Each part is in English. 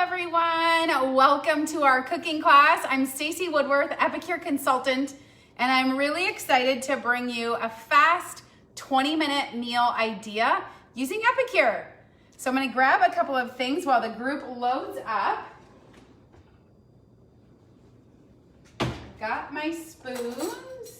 everyone. Welcome to our cooking class. I'm Stacie Woodworth, Epicure consultant, and I'm really excited to bring you a fast 20-minute meal idea using Epicure. So I'm going to grab a couple of things while the group loads up. I've got my spoons.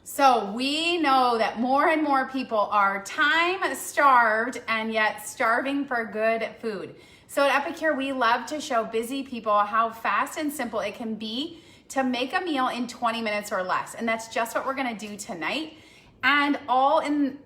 So we know that more and more people are time starved and yet starving for good food. So at Epicure, we love to show busy people how fast and simple it can be to make a meal in 20 minutes or less. And that's just what we're gonna do tonight. And all in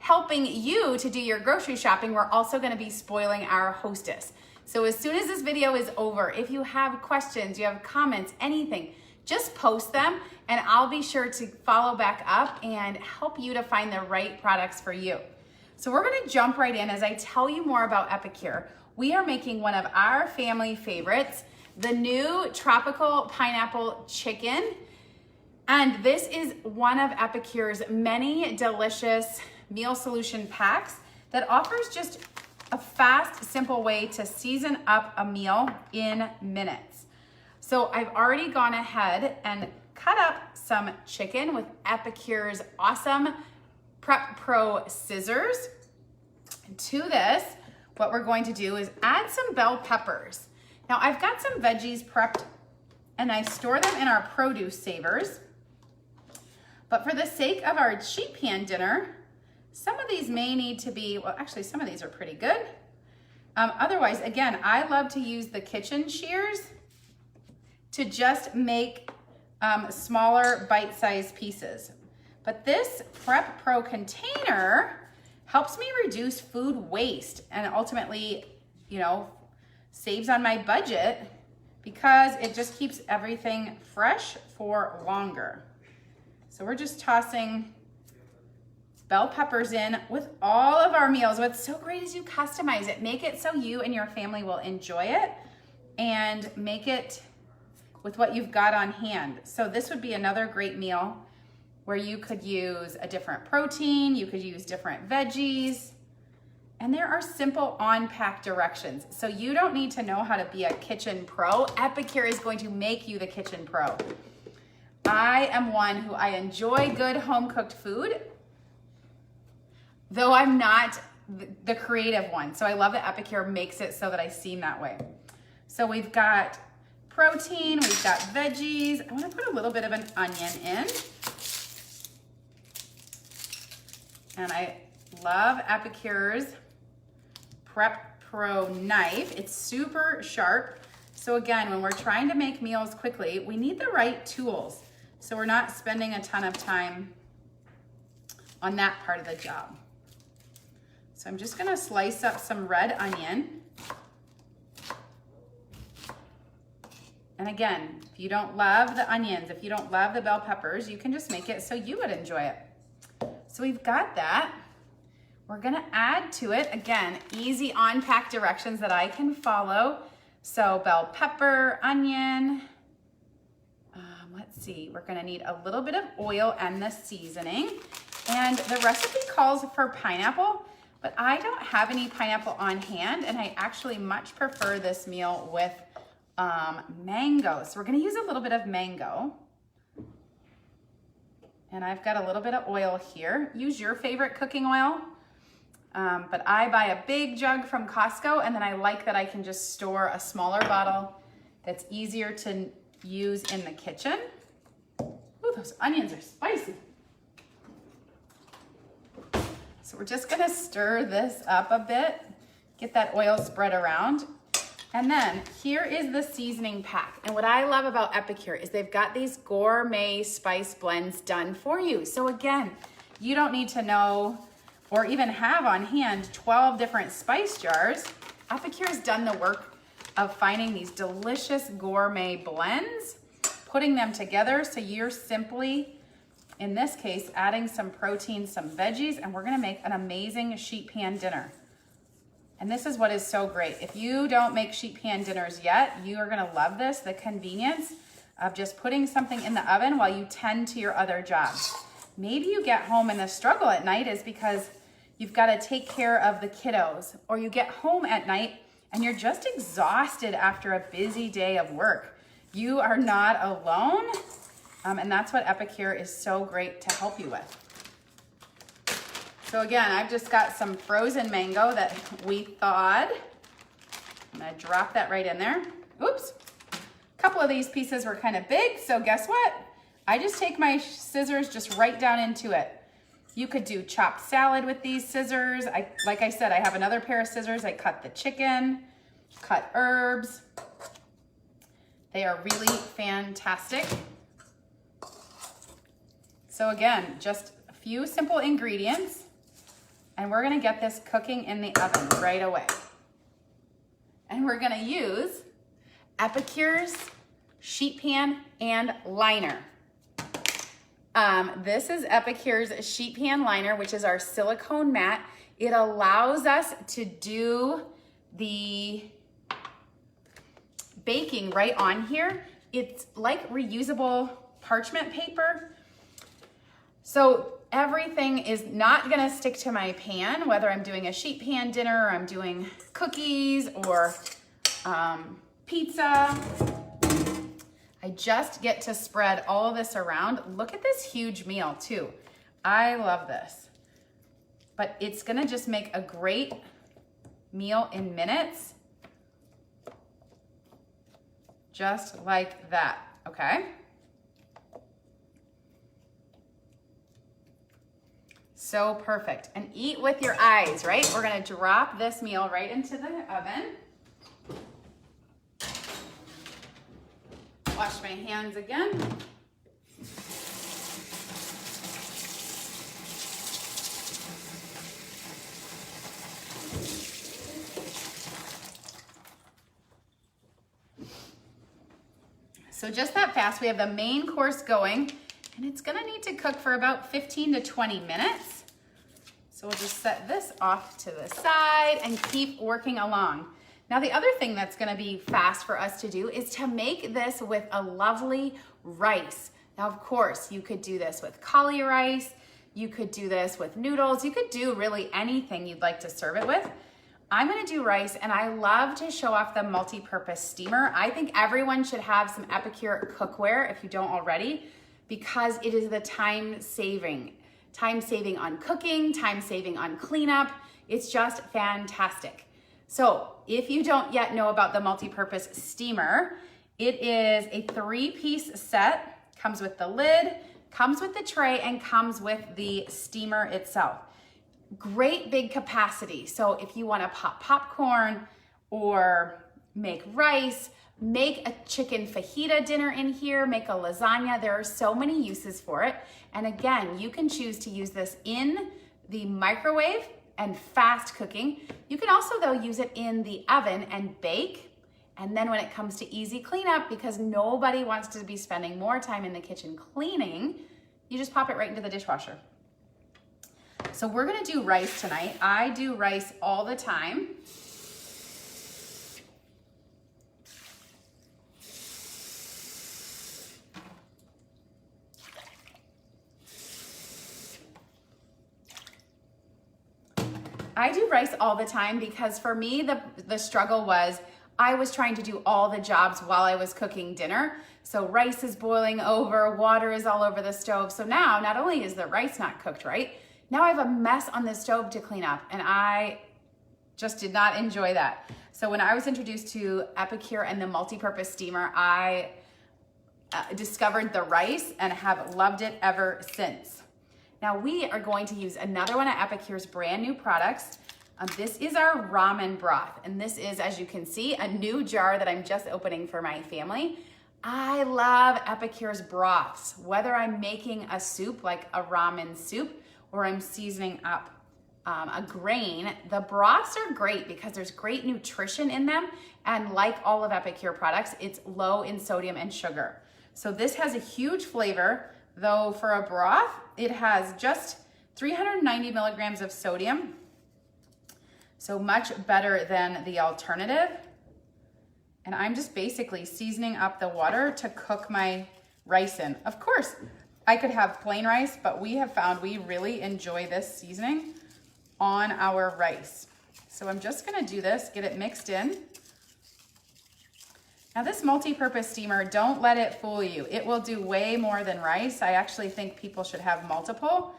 helping you to do your grocery shopping, we're also gonna be spoiling our hostess. So as soon as this video is over, if you have questions, you have comments, anything, just post them and I'll be sure to follow back up and help you to find the right products for you. So we're gonna jump right in as I tell you more about Epicure. We are making one of our family favorites, the new tropical pineapple chicken. And this is one of Epicure's many delicious meal solution packs that offers just a fast, simple way to season up a meal in minutes. So I've already gone ahead and cut up some chicken with Epicure's awesome Prep Pro scissors. To this, what we're going to do is add some bell peppers. Now I've got some veggies prepped and I store them in our produce savers. But for the sake of our cheap pan dinner, some of these may need to be, well, actually some of these are pretty good. Otherwise, again, I love to use the kitchen shears to just make smaller bite-sized pieces. But this Prep Pro container helps me reduce food waste and ultimately, saves on my budget because it just keeps everything fresh for longer. So we're just tossing bell peppers in with all of our meals. What's so great is you customize it. Make it so you and your family will enjoy it and make it with what you've got on hand. So this would be another great meal where you could use a different protein, you could use different veggies, and there are simple on-pack directions. So you don't need to know how to be a kitchen pro. Epicure is going to make you the kitchen pro. I am one who I enjoy good home-cooked food, though I'm not the creative one. So I love that Epicure makes it so that I seem that way. So we've got protein, we've got veggies. I want to put a little bit of an onion in. And I love Epicure's Prep Pro knife. It's super sharp. So again, when we're trying to make meals quickly, we need the right tools. So we're not spending a ton of time on that part of the job. So I'm just gonna slice up some red onion. And again, if you don't love the onions, if you don't love the bell peppers, you can just make it so you would enjoy it. So we've got that. We're gonna add to it, again, easy on-pack directions that I can follow. So bell pepper, onion. Let's see, we're gonna need a little bit of oil and the seasoning. And the recipe calls for pineapple, but I don't have any pineapple on hand, and I actually much prefer this meal with mango. So we're gonna use a little bit of mango. And I've got a little bit of oil here. Use your favorite cooking oil. But I buy a big jug from Costco, and then I like that I can just store a smaller bottle that's easier to use in the kitchen. Ooh, those onions are spicy. So we're just gonna stir this up a bit, get that oil spread around. And then here is the seasoning pack. And what I love about Epicure is they've got these gourmet spice blends done for you. So again, you don't need to know or even have on hand 12 different spice jars. Epicure has done the work of finding these delicious gourmet blends, putting them together so you're simply in this case, adding some protein, some veggies, and we're gonna make an amazing sheet pan dinner. And this is what is so great. If you don't make sheet pan dinners yet, you are gonna love this, the convenience of just putting something in the oven while you tend to your other jobs. Maybe you get home and the struggle at night is because you've gotta take care of the kiddos, or you get home at night and you're just exhausted after a busy day of work. You are not alone, and that's what Epicure is so great to help you with. So again, I've just got some frozen mango that we thawed. I'm gonna drop that right in there. Oops. A couple of these pieces were kind of big, so guess what? I just take my scissors just right down into it. You could do chopped salad with these scissors. Like I said, I have another pair of scissors. I cut the chicken, cut herbs. They are really fantastic. So again, just a few simple ingredients, and we're gonna get this cooking in the oven right away. And we're gonna use Epicure's sheet pan and liner. This is Epicure's sheet pan liner, which is our silicone mat. It allows us to do the baking right on here. It's like reusable parchment paper. So everything is not gonna stick to my pan, whether I'm doing a sheet pan dinner, or I'm doing cookies or pizza. I just get to spread all of this around. Look at this huge meal too. I love this. But it's gonna just make a great meal in minutes. Just like that, okay? So perfect. And eat with your eyes, right? We're gonna drop this meal right into the oven. Wash my hands again. So just that fast, we have the main course going, and it's gonna need to cook for about 15 to 20 minutes. So we'll just set this off to the side and keep working along. Now the other thing that's gonna be fast for us to do is to make this with a lovely rice. Now of course, you could do this with cauli rice, you could do this with noodles, you could do really anything you'd like to serve it with. I'm gonna do rice, and I love to show off the multi-purpose steamer. I think everyone should have some Epicure cookware if you don't already, because it is the time saving on cooking, time saving on cleanup. It's just fantastic. So if you don't yet know about the multi-purpose steamer, it is a 3-piece set, comes with the lid, comes with the tray, and comes with the steamer itself. Great big capacity. So if you want to pop popcorn or make rice, make a chicken fajita dinner in here, make a lasagna, there are so many uses for it. And again, you can choose to use this in the microwave and fast cooking. You can also though use it in the oven and bake. And then when it comes to easy cleanup, because nobody wants to be spending more time in the kitchen cleaning, you just pop it right into the dishwasher. So we're gonna do rice tonight. I do rice all the time. I do rice all the time because for me, the struggle was I was trying to do all the jobs while I was cooking dinner. So rice is boiling over, water is all over the stove. So now, not only is the rice not cooked right, now I have a mess on the stove to clean up, and I just did not enjoy that. So when I was introduced to Epicure and the multi-purpose steamer, I discovered the rice and have loved it ever since. Now we are going to use another one of Epicure's brand new products. This is our ramen broth, and this is, as you can see, a new jar that I'm just opening for my family. I love Epicure's broths, whether I'm making a soup like a ramen soup or I'm seasoning up a grain. The broths are great because there's great nutrition in them, and like all of Epicure products, it's low in sodium and sugar. So this has a huge flavor, though for a broth, it has just 390 milligrams of sodium. So much better than the alternative. And I'm just basically seasoning up the water to cook my rice in. Of course, I could have plain rice, but we have found we really enjoy this seasoning on our rice. So I'm just gonna do this, get it mixed in. Now this multi-purpose steamer, don't let it fool you. It will do way more than rice. I actually think people should have multiple.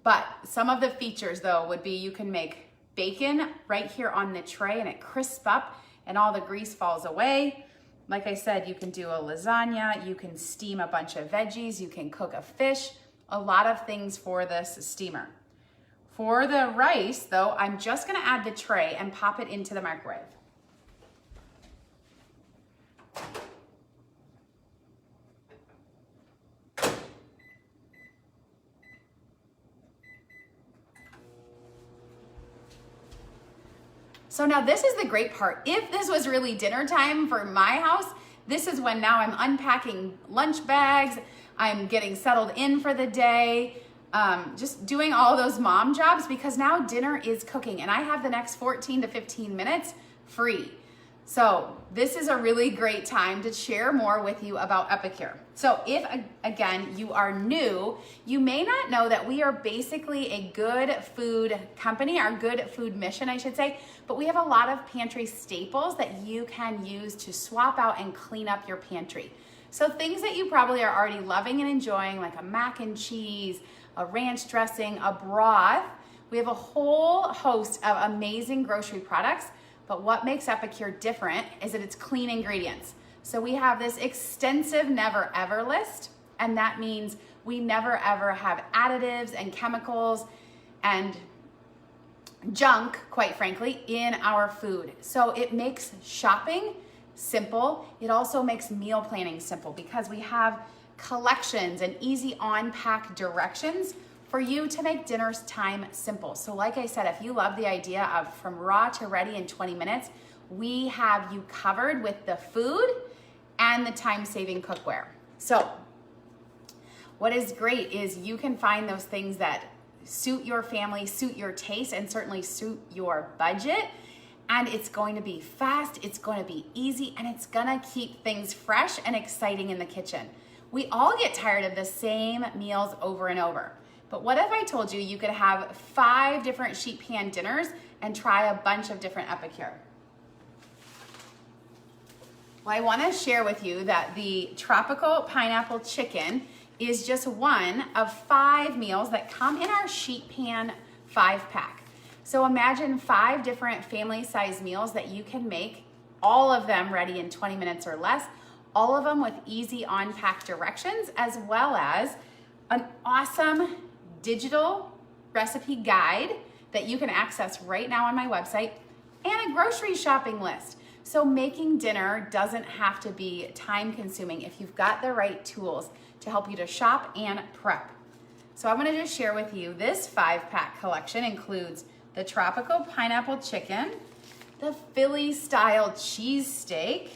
But some of the features though would be you can make bacon right here on the tray and it crisps up and all the grease falls away. Like I said, you can do a lasagna, you can steam a bunch of veggies, you can cook a fish, a lot of things for this steamer. For the rice though, I'm just gonna add the tray and pop it into the microwave. So now this is the great part. If this was really dinner time for my house, this is when now I'm unpacking lunch bags, I'm getting settled in for the day, just doing all those mom jobs because now dinner is cooking and I have the next 14 to 15 minutes free. So this is a really great time to share more with you about Epicure. So if, again, you are new, you may not know that we are basically a good food company, our good food mission, I should say, but we have a lot of pantry staples that you can use to swap out and clean up your pantry. So things that you probably are already loving and enjoying, like a mac and cheese, a ranch dressing, a broth. We have a whole host of amazing grocery products. But what makes Epicure different is that it's clean ingredients. So we have this extensive never ever list, and that means we never ever have additives and chemicals and junk, quite frankly, in our food. So it makes shopping simple. It also makes meal planning simple because we have collections and easy on-pack directions for you to make dinner time simple. So like I said, if you love the idea of from raw to ready in 20 minutes, we have you covered with the food and the time-saving cookware. So what is great is you can find those things that suit your family, suit your taste, and certainly suit your budget. And it's going to be fast, it's going to be easy, and it's gonna keep things fresh and exciting in the kitchen. We all get tired of the same meals over and over. But what if I told you you could have 5 different sheet pan dinners and try a bunch of different Epicure? Well, I want to share with you that the tropical pineapple chicken is just one of 5 meals that come in our sheet pan 5-pack. So imagine 5 different family-sized meals that you can make, all of them ready in 20 minutes or less, all of them with easy on-pack directions, as well as an awesome digital recipe guide that you can access right now on my website, and a grocery shopping list. So making dinner doesn't have to be time consuming if you've got the right tools to help you to shop and prep. So I want to just share with you this 5-pack collection includes the tropical pineapple chicken, the Philly style cheesesteak,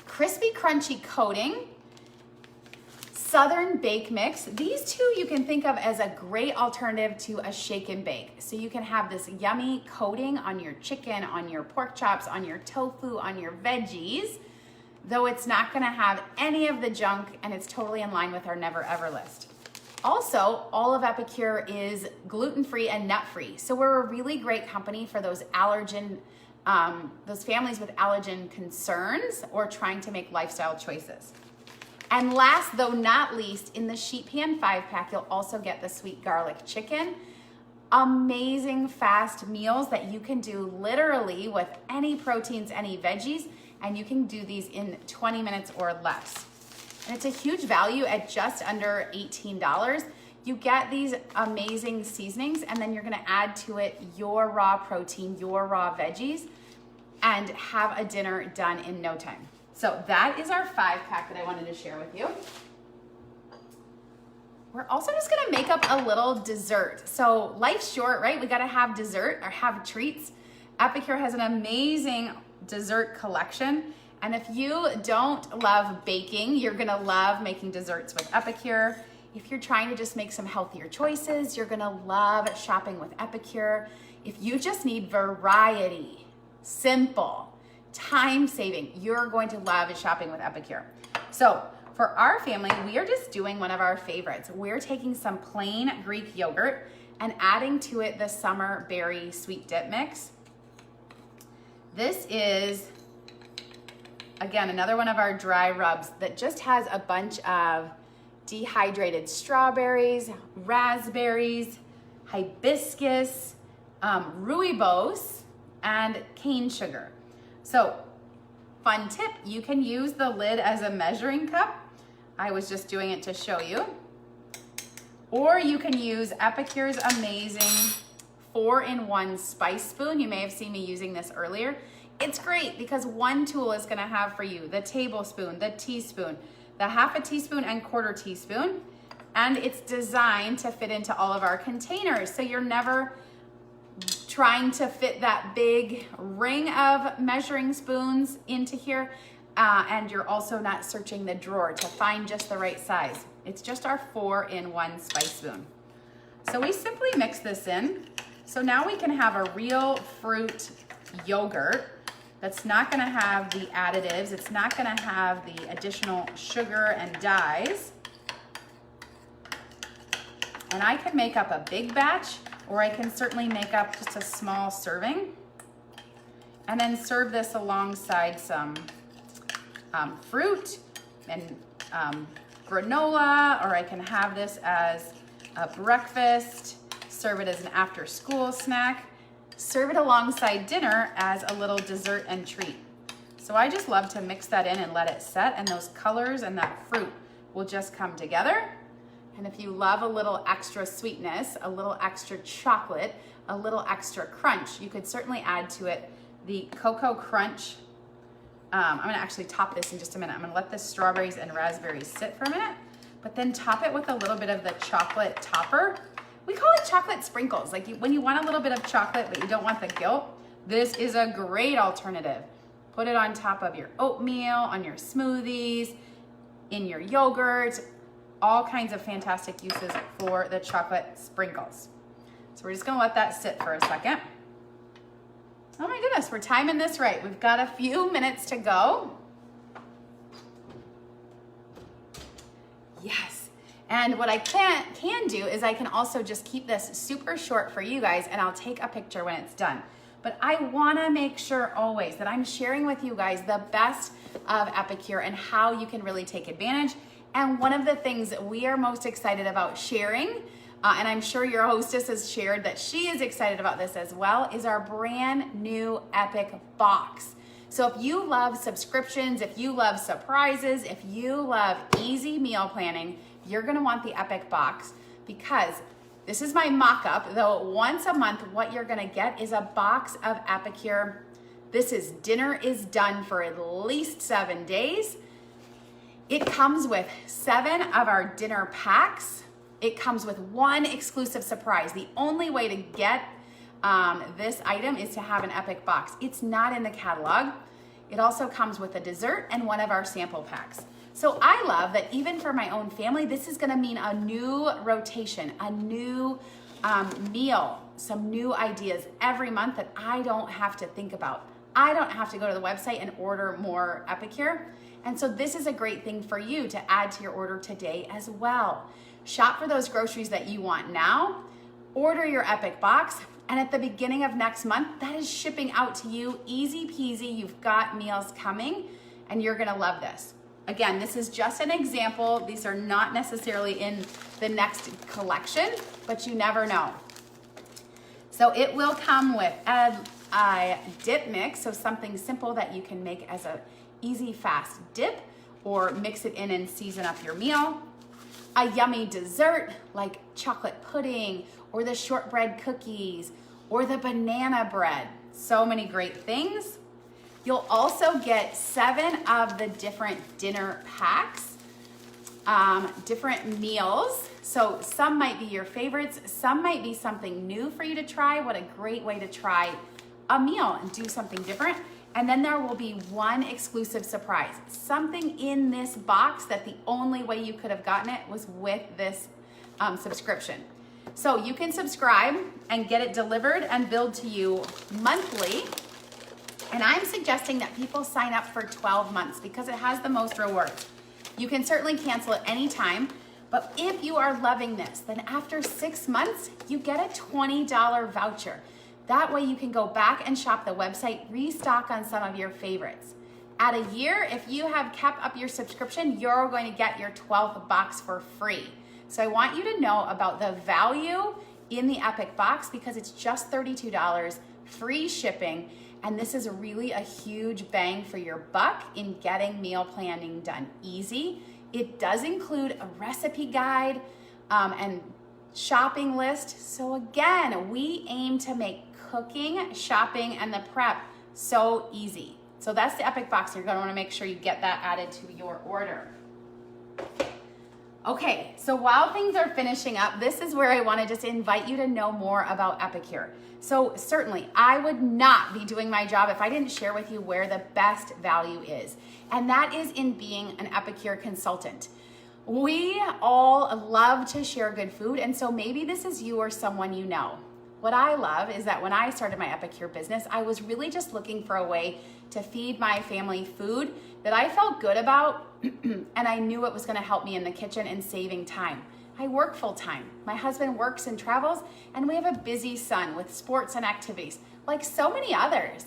crispy crunchy coating, Southern bake mix. These two you can think of as a great alternative to a shake and bake. So you can have this yummy coating on your chicken, on your pork chops, on your tofu, on your veggies, though it's not gonna have any of the junk and it's totally in line with our never ever list. Also, all of Epicure is gluten-free and nut-free. So we're a really great company for those allergen, those families with allergen concerns or trying to make lifestyle choices. And last, though not least, in the sheet pan 5-pack, you'll also get the sweet garlic chicken. Amazing fast meals that you can do literally with any proteins, any veggies, and you can do these in 20 minutes or less. And it's a huge value at just under $18. You get these amazing seasonings, and then you're gonna add to it your raw protein, your raw veggies, and have a dinner done in no time. So that is our 5-pack that I wanted to share with you. We're also just gonna make up a little dessert. So life's short, right? We gotta have dessert or have treats. Epicure has an amazing dessert collection, And if you don't love baking, you're gonna love making desserts with Epicure. If you're trying to just make some healthier choices, you're gonna love shopping with Epicure. If you just need variety, simple, time-saving, you're going to love shopping with Epicure. So for our family, we are just doing one of our favorites. We're taking some plain Greek yogurt and adding to it the summer berry sweet dip mix. This is, again, another one of our dry rubs that just has a bunch of dehydrated strawberries, raspberries, hibiscus, rooibos, and cane sugar. So, fun tip, you can use the lid as a measuring cup. I was just doing it to show you. Or you can use Epicure's amazing 4-in-1 spice spoon. You may have seen me using this earlier. It's great because one tool is gonna have for you the tablespoon, the teaspoon, the half a teaspoon and quarter teaspoon, and it's designed to fit into all of our containers. So you're never trying to fit that big ring of measuring spoons into here, and you're also not searching the drawer to find just the right size. It's just our 4-in-1 spice spoon. So we simply mix this in. So now we can have a real fruit yogurt that's not gonna have the additives, it's not gonna have the additional sugar and dyes. And I can make up a big batch, or I can certainly make up just a small serving and then serve this alongside some fruit and granola, or I can have this as a breakfast, serve it as an after school snack, serve it alongside dinner as a little dessert and treat. So I just love to mix that in and let it set, and those colors and that fruit will just come together. And if you love a little extra sweetness, a little extra chocolate, a little extra crunch, you could certainly add to it the Cocoa Crunch. I'm gonna actually top this in just a minute. I'm gonna let the strawberries and raspberries sit for a minute, but then top it with a little bit of the chocolate topper. We call it chocolate sprinkles. Like when you want a little bit of chocolate, but you don't want the guilt, this is a great alternative. Put it on top of your oatmeal, on your smoothies, in your yogurt, all kinds of fantastic uses for the chocolate sprinkles. So we're just gonna let that sit for a second. Oh my goodness, we're timing this right. We've got a few minutes to go. Yes. And what I can do is I can also just keep this super short for you guys, and I'll take a picture when it's done. But I wanna make sure always that I'm sharing with you guys the best of Epicure and how you can really take advantage. And one of the things that we are most excited about sharing, and I'm sure your hostess has shared that she is excited about this as well, is our brand new Epic box. So if you love subscriptions, if you love surprises, if you love easy meal planning, you're gonna want the Epic box, because this is my mock-up, though once a month what you're gonna get is a box of Epicure. This is dinner is done for at least 7 days. It comes with 7 of our dinner packs. It comes with 1 exclusive surprise. The only way to get this item is to have an Epic box. It's not in the catalog. It also comes with a dessert and 1 of our sample packs. So I love that even for my own family, this is gonna mean a new rotation, a new meal, some new ideas every month that I don't have to think about. I don't have to go to the website and order more Epicure. And so this is a great thing for you to add to your order today as well. Shop for those groceries that you want now, order your Epic box, and at the beginning of next month, that is shipping out to you, easy peasy. You've got meals coming, and you're gonna love this. Again, this is just an example. These are not necessarily in the next collection, but you never know. So it will come with a dip mix, so something simple that you can make as a easy, fast dip, or mix it in and season up your meal. A yummy dessert like chocolate pudding, or the shortbread cookies, or the banana bread. So many great things. You'll also get 7 of the different dinner packs, different meals. So some might be your favorites, some might be something new for you to try. What a great way to try a meal and do something different. And then there will be one exclusive surprise, something in this box that the only way you could have gotten it was with this subscription. So you can subscribe and get it delivered and billed to you monthly. And I'm suggesting that people sign up for 12 months because it has the most rewards. You can certainly cancel at any time, but if you are loving this, then after 6 months, you get a $20 voucher. That way you can go back and shop the website, restock on some of your favorites. At a year, if you have kept up your subscription, you're going to get your 12th box for free. So I want you to know about the value in the Epic box because it's just $32, free shipping, and this is really a huge bang for your buck in getting meal planning done easy. It does include a recipe guide and shopping list. So again, we aim to make cooking, shopping, and the prep so easy. So that's the Epic box. You're going to want to make sure you get that added to your order. Okay, so while things are finishing up, this is where I want to just invite you to know more about Epicure. So certainly, I would not be doing my job if I didn't share with you where the best value is. And that is in being an Epicure consultant. We all love to share good food, and so maybe this is you or someone you know. What I love is that when I started my Epicure business, I was really just looking for a way to feed my family food that I felt good about and I knew it was going to help me in the kitchen and saving time. I work full time. My husband works and travels, and we have a busy son with sports and activities, like so many others.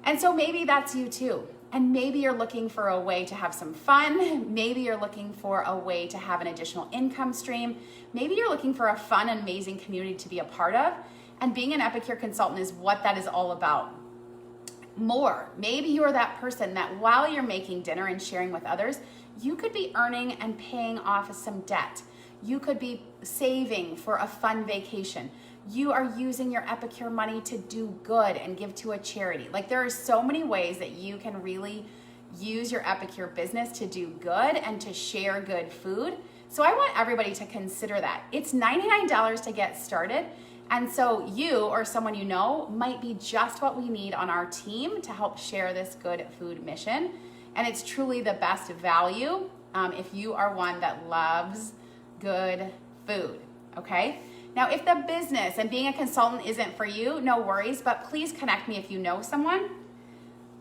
And so maybe that's you too. And maybe you're looking for a way to have some fun. Maybe you're looking for a way to have an additional income stream. Maybe you're looking for a fun and amazing community to be a part of. And being an Epicure consultant is what that is all about. More. Maybe you're that person that while you're making dinner and sharing with others, you could be earning and paying off some debt. You could be saving for a fun vacation. You are using your Epicure money to do good and give to a charity. Like there are so many ways that you can really use your Epicure business to do good and to share good food. So I want everybody to consider that. It's $99 to get started. And so you or someone you know might be just what we need on our team to help share this good food mission. And it's truly the best value if you are one that loves good food, okay? Now, if the business and being a consultant isn't for you, no worries, but please connect me if you know someone.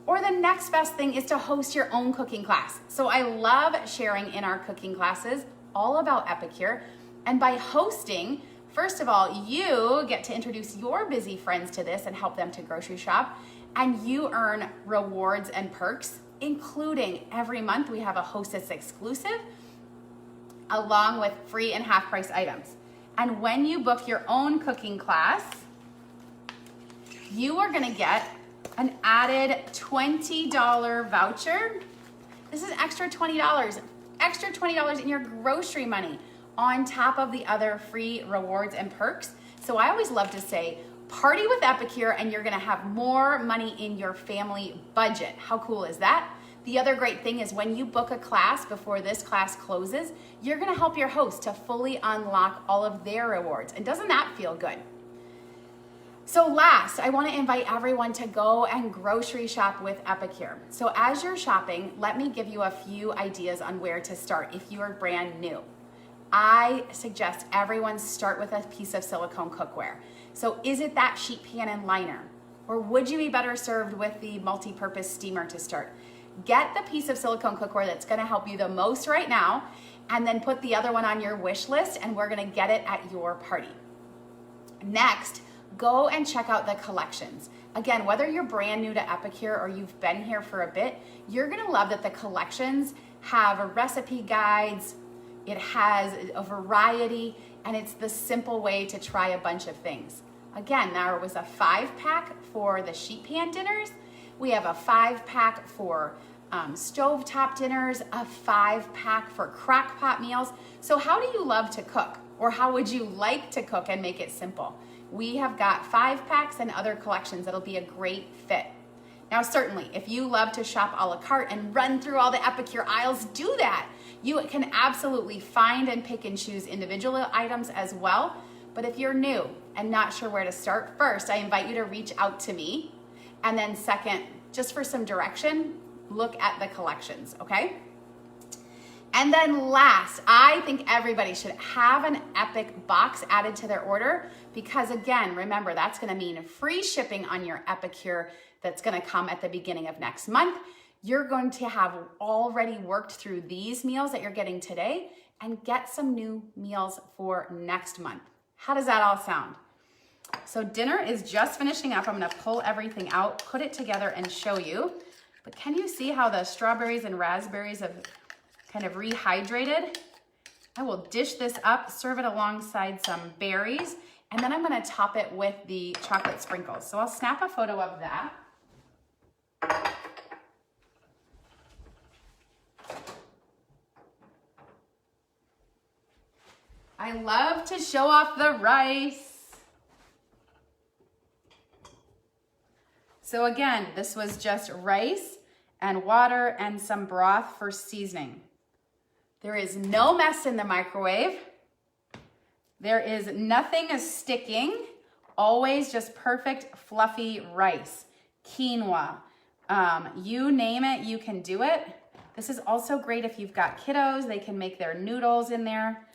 Or the next best thing is to host your own cooking class. So I love sharing in our cooking classes all about Epicure. And by hosting, first of all, you get to introduce your busy friends to this and help them to grocery shop. And you earn rewards and perks, including every month we have a hostess exclusive along with free and half price items. And when you book your own cooking class, you are gonna get an added $20 voucher. This is extra $20 in your grocery money on top of the other free rewards and perks. So I always love to say, party with Epicure and you're gonna have more money in your family budget. How cool is that? The other great thing is when you book a class before this class closes, you're gonna help your host to fully unlock all of their rewards. And doesn't that feel good? So last, I wanna invite everyone to go and grocery shop with Epicure. So as you're shopping, let me give you a few ideas on where to start if you are brand new. I suggest everyone start with a piece of silicone cookware. So is it that sheet pan and liner? Or would you be better served with the multi-purpose steamer to start? Get the piece of silicone cookware that's gonna help you the most right now, and then put the other one on your wish list, and we're gonna get it at your party. Next, go and check out the collections. Again, whether you're brand new to Epicure or you've been here for a bit, you're gonna love that the collections have recipe guides, it has a variety, and it's the simple way to try a bunch of things. Again, there was a 5-pack for the sheet pan dinners. We have a 5-pack for stovetop dinners, a 5-pack for crock pot meals. So how do you love to cook? Or how would you like to cook and make it simple? We have got 5-packs and other collections that'll be a great fit. Now, certainly, if you love to shop a la carte and run through all the Epicure aisles, do that. You can absolutely find and pick and choose individual items as well. But if you're new and not sure where to start, first, I invite you to reach out to me. And then second, just for some direction, look at the collections, okay? And then last, I think everybody should have an Epic box added to their order because again, remember, that's gonna mean free shipping on your Epicure that's gonna come at the beginning of next month. You're going to have already worked through these meals that you're getting today and get some new meals for next month. How does that all sound? So dinner is just finishing up. I'm gonna pull everything out, put it together and show you. But can you see how the strawberries and raspberries have kind of rehydrated? I will dish this up, serve it alongside some berries, and then I'm gonna top it with the chocolate sprinkles. So I'll snap a photo of that. I love to show off the rice. So again, this was just rice and water and some broth for seasoning. There is no mess in the microwave. There is nothing sticking. Always just perfect fluffy rice, quinoa. You name it, you can do it. This is also great if you've got kiddos. They can make their noodles in there.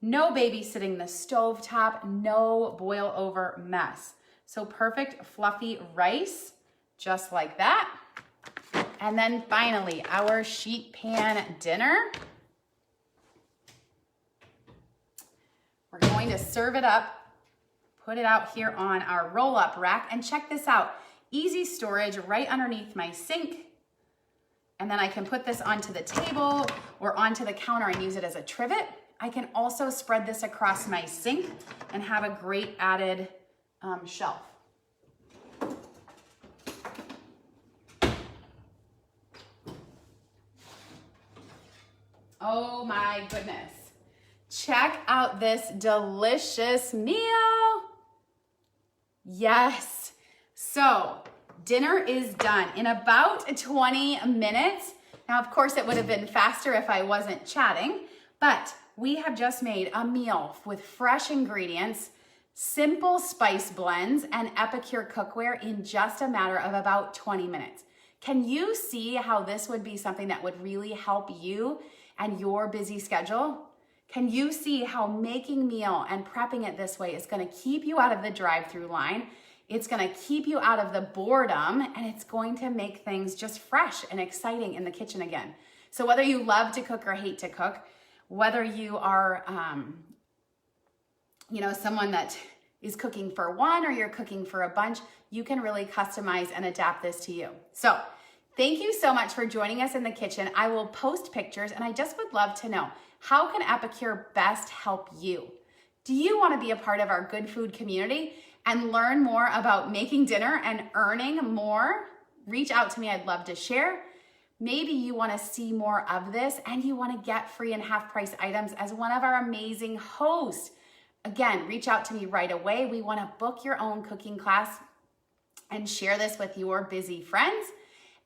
No babysitting the stovetop, no boil over mess. So perfect fluffy rice, just like that. And then finally, our sheet pan dinner. We're going to serve it up, put it out here on our roll-up rack, and check this out. Easy storage right underneath my sink. And then I can put this onto the table or onto the counter and use it as a trivet. I can also spread this across my sink and have a great added shelf. Oh my goodness. Check out this delicious meal. Yes. So dinner is done in about 20 minutes. Now, of course, it would have been faster if I wasn't chatting, but we have just made a meal with fresh ingredients, simple spice blends, and Epicure cookware in just a matter of about 20 minutes. Can you see how this would be something that would really help you and your busy schedule? Can you see how making meal and prepping it this way is gonna keep you out of the drive-through line? It's gonna keep you out of the boredom, and it's going to make things just fresh and exciting in the kitchen again. So whether you love to cook or hate to cook, whether you are, someone that is cooking for one or you're cooking for a bunch, you can really customize and adapt this to you. So thank you so much for joining us in the kitchen. I will post pictures, and I just would love to know, how can Epicure best help you? Do you want to be a part of our good food community and learn more about making dinner and earning more? Reach out to me. I'd love to share. Maybe you want to see more of this and you want to get free and half price items as one of our amazing hosts. Again, reach out to me right away. We want to book your own cooking class and share this with your busy friends.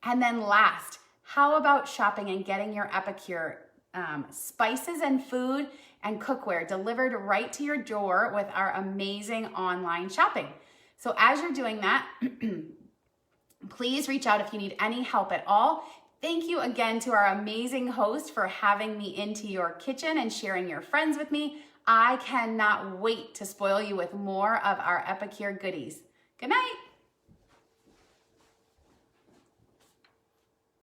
And then last, how about shopping and getting your Epicure spices and food and cookware delivered right to your door with our amazing online shopping? So as you're doing that, please reach out if you need any help at all. Thank you again to our amazing host for having me into your kitchen and sharing your friends with me. I cannot wait to spoil you with more of our Epicure goodies. Good night.